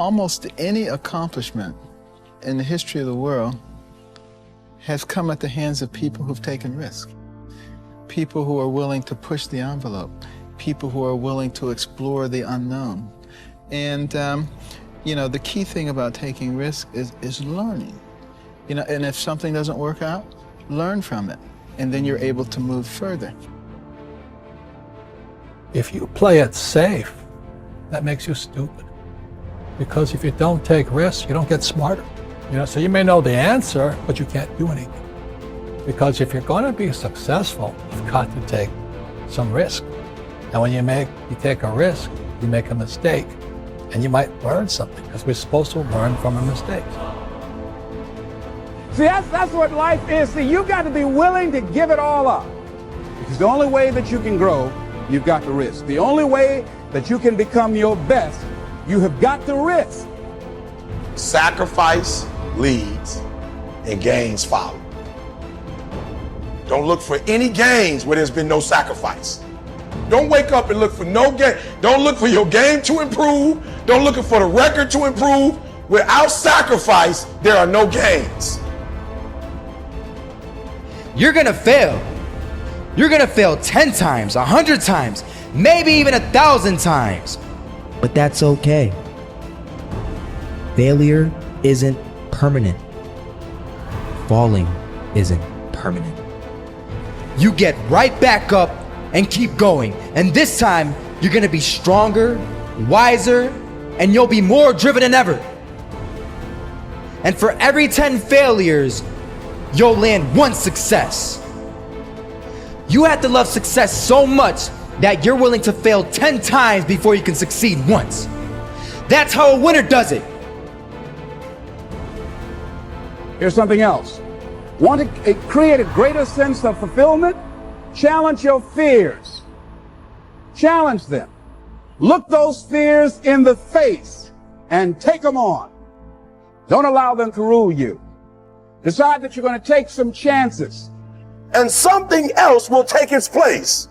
almost any accomplishment in the history of the world has come at the hands of people who've taken risks. People who are willing to push the envelope. People who are willing to explore the unknown. And, you know, the key thing about taking risks is learning. You know, and if something doesn't work out, learn from it. And then you're able to move further. If you play it safe, that makes you stupid. Because if you don't take risks, you don't get smarter. You know, so you may know the answer, but you can't do anything. Because if you're going to be successful, you've got to take some risk. And when you take a risk, you make a mistake, and you might learn something, because we're supposed to learn from our mistakes. See, that's what life is. See, you've got to be willing to give it all up. Because the only way that you can grow, you've got to risk. The only way that you can become your best, you have got to risk. Sacrifice leads and gains follow. Don't look for any gains where there's been no sacrifice. Don't wake up and look for no gain. Don't look for your game to improve. Don't look for the record to improve. Without sacrifice, there are no gains. You're gonna fail. You're gonna fail 10 times, 100 times, maybe even 1,000 times. But that's okay. Failure isn't permanent. Falling isn't permanent. You get right back up and keep going. And this time, you're gonna be stronger, wiser, and you'll be more driven than ever. And for every 10 failures, you'll land one success. You have to love success so much that you're willing to fail 10 times before you can succeed once. That's how a winner does it. Here's something else. Want to create a greater sense of fulfillment? Challenge your fears. Challenge them. Look those fears in the face and take them on. Don't allow them to rule you. Decide that you're going to take some chances. And something else will take its place.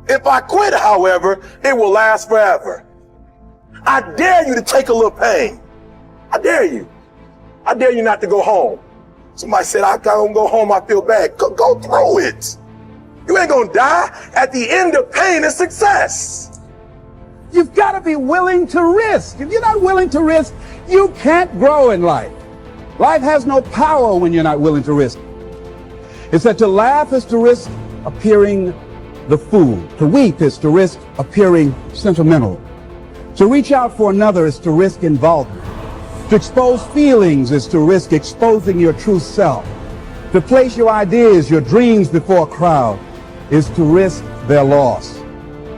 If I quit, however, it will last forever. I dare you to take a little pain. I dare you. I dare you not to go home. Somebody said, I can't go home, I feel bad. Go through it. You ain't gonna die. At the end of pain is success. You've got to be willing to risk. If you're not willing to risk, you can't grow in life. Life has no power when you're not willing to risk. It's that to laugh is to risk appearing the fool. To weep is to risk appearing sentimental. To reach out for another is to risk involvement. To expose feelings is to risk exposing your true self. To place your ideas, your dreams before a crowd is to risk their loss.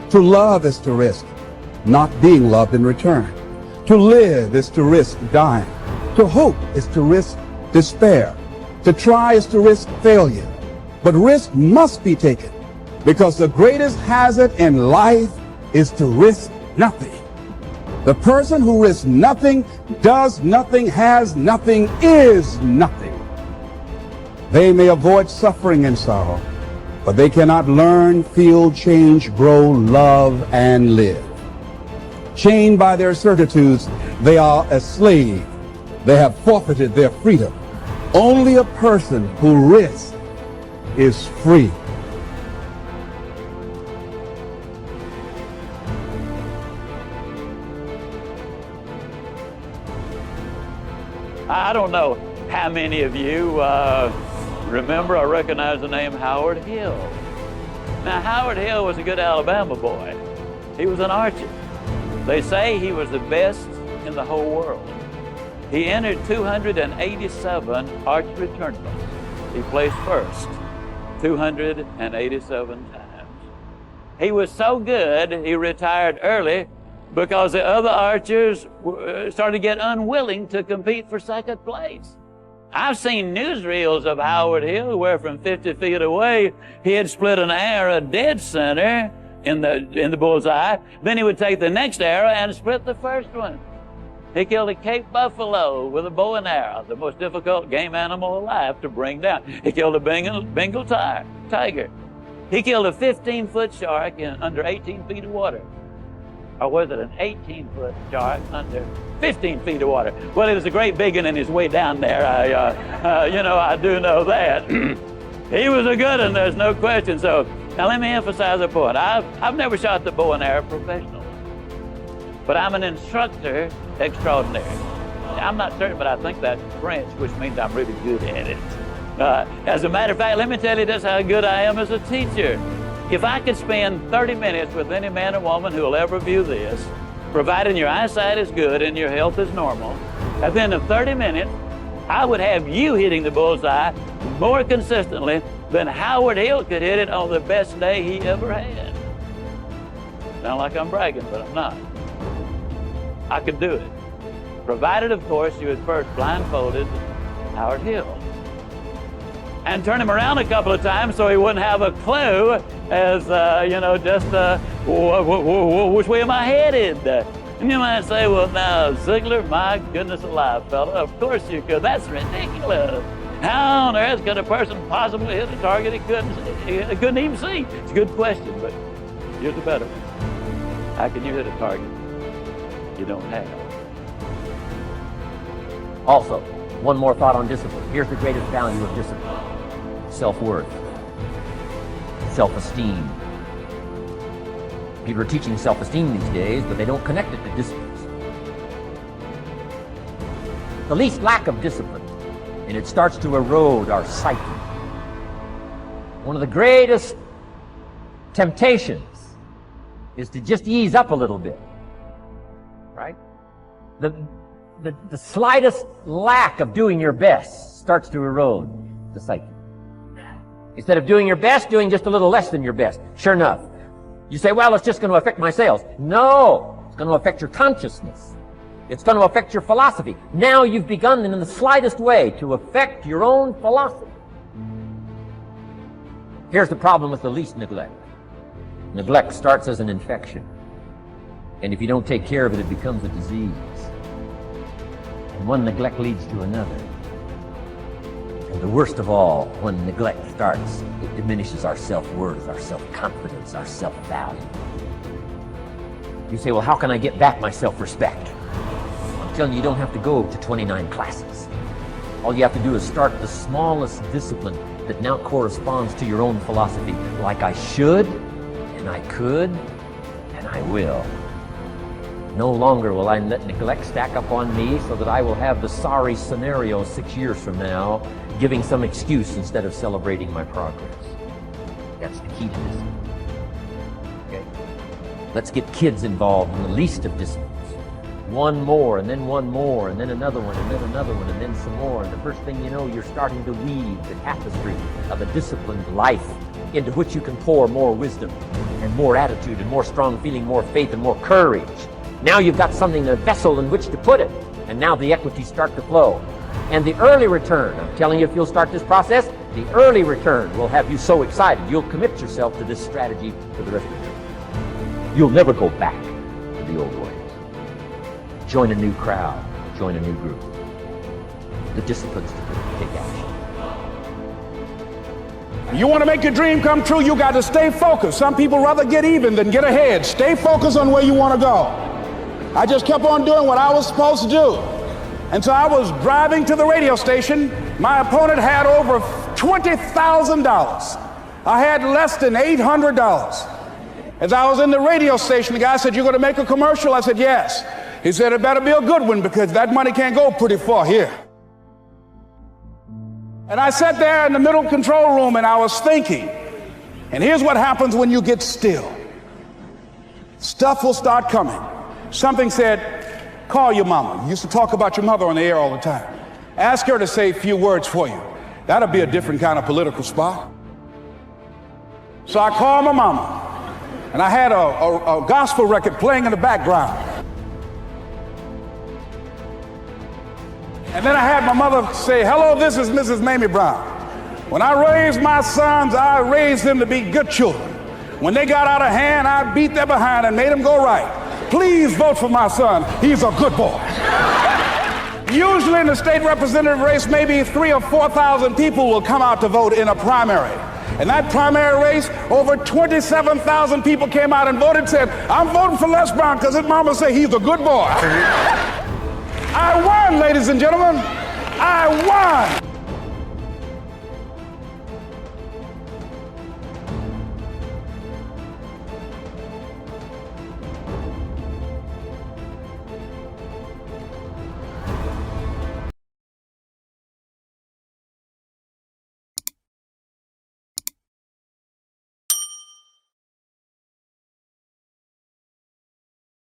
To love is to risk not being loved in return. To live is to risk dying. To hope is to risk despair. To try is to risk failure. But risk must be taken, because the greatest hazard in life is to risk nothing. The person who risks nothing, does nothing, has nothing, is nothing. They may avoid suffering and sorrow, but they cannot learn, feel, change, grow, love, and live. Chained by their certitudes, they are a slave. They have forfeited their freedom. Only a person who risks is free. I don't know how many of you remember or recognize the name Howard Hill. Now, Howard Hill was a good Alabama boy. He was an archer. They say he was the best in the whole world. He entered 287 archery tournaments. He placed first 287 times. He was so good, he retired early because the other archers started to get unwilling to compete for second place. I've seen newsreels of Howard Hill where from 50 feet away, he had split an arrow dead center in the bullseye. Then he would take the next arrow and split the first one. He killed a Cape buffalo with a bow and arrow, the most difficult game animal alive to bring down. He killed a Bengal tiger. He killed a 15-foot shark in under 18 feet of water. or was it an 18-foot shark under 15 feet of water? Well, it was a great big one in his way down there. I do know that. He was a good one, there's no question. So now let me emphasize a point. I've never shot the bow and arrow professionally, but I'm an instructor extraordinary. I'm not certain, but I think that's French, which means I'm really good at it. As a matter of fact, let me tell you just how good I am as a teacher. If I could spend 30 minutes with any man or woman who will ever view this, providing your eyesight is good and your health is normal, at the end of 30 minutes, I would have you hitting the bullseye more consistently than Howard Hill could hit it on the best day he ever had. Sound like I'm bragging, but I'm not. I could do it. Provided, of course, you had first blindfolded Howard Hill. And turn him around a couple of times so he wouldn't have a clue as, which way am I headed? And you might say, well, now, Ziglar, my goodness alive, fella, of course you could. That's ridiculous. How on earth could a person possibly hit a target he couldn't even see? It's a good question, but here's the better one. How can you hit a target you don't have? Also, one more thought on discipline. Here's the greatest value of discipline. Self-worth. Self-esteem. People are teaching self-esteem these days, but they don't connect it to discipline. The least lack of discipline, and it starts to erode our psyche. One of the greatest temptations is to just ease up a little bit, right? The slightest lack of doing your best starts to erode the psyche. Instead of doing your best, doing just a little less than your best. Sure enough. You say, well, it's just going to affect my sales. No, it's going to affect your consciousness. It's going to affect your philosophy. Now you've begun in the slightest way to affect your own philosophy. Here's the problem with the least neglect. Neglect starts as an infection. And if you don't take care of it, it becomes a disease. And one neglect leads to another. And the worst of all, when neglect starts, it diminishes our self-worth, our self-confidence, our self-value. You say, well, how can I get back my self-respect? I'm telling you, you don't have to go to 29 classes. All you have to do is start the smallest discipline that now corresponds to your own philosophy, like I should, and I could, and I will. No longer will I let neglect stack up on me so that I will have the sorry scenario 6 years from now, giving some excuse instead of celebrating my progress. That's the key to discipline. Okay? Let's get kids involved in the least of disciplines. One more, and then one more, and then another one, and then another one, and then some more. And the first thing you know, you're starting to weave the tapestry of a disciplined life into which you can pour more wisdom and more attitude and more strong feeling, more faith and more courage. Now you've got something, a vessel in which to put it. And now the equities start to flow. And the early return, I'm telling you, if you'll start this process, the early return will have you so excited. You'll commit yourself to this strategy for the rest of your life. You'll never go back to the old ways. Join a new crowd. Join a new group. The disciplines to take action. You want to make your dream come true, you got to stay focused. Some people rather get even than get ahead. Stay focused on where you want to go. I just kept on doing what I was supposed to do. And so I was driving to the radio station. My opponent had over $20,000. I had less than $800. As I was in the radio station, the guy said, "You're going to make a commercial?" I said, "Yes." He said, "It better be a good one because that money can't go pretty far here." And I sat there in the middle control room and I was thinking, and here's what happens when you get still. Stuff will start coming. Something said, "Call your mama." You used to talk about your mother on the air all the time. Ask her to say a few words for you. That'll be a different kind of political spot. So I called my mama, and I had a gospel record playing in the background. And then I had my mother say, "Hello, this is Mrs. Mamie Brown. When I raised my sons, I raised them to be good children. When they got out of hand, I beat their behind and made them go right. Please vote for my son. He's a good boy." Usually in the state representative race, maybe 3,000 or 4,000 people will come out to vote in a primary. In that primary race, over 27,000 people came out and voted and said, I'm voting for Les Brown because his mama said he's a good boy. I won, ladies and gentlemen. I won.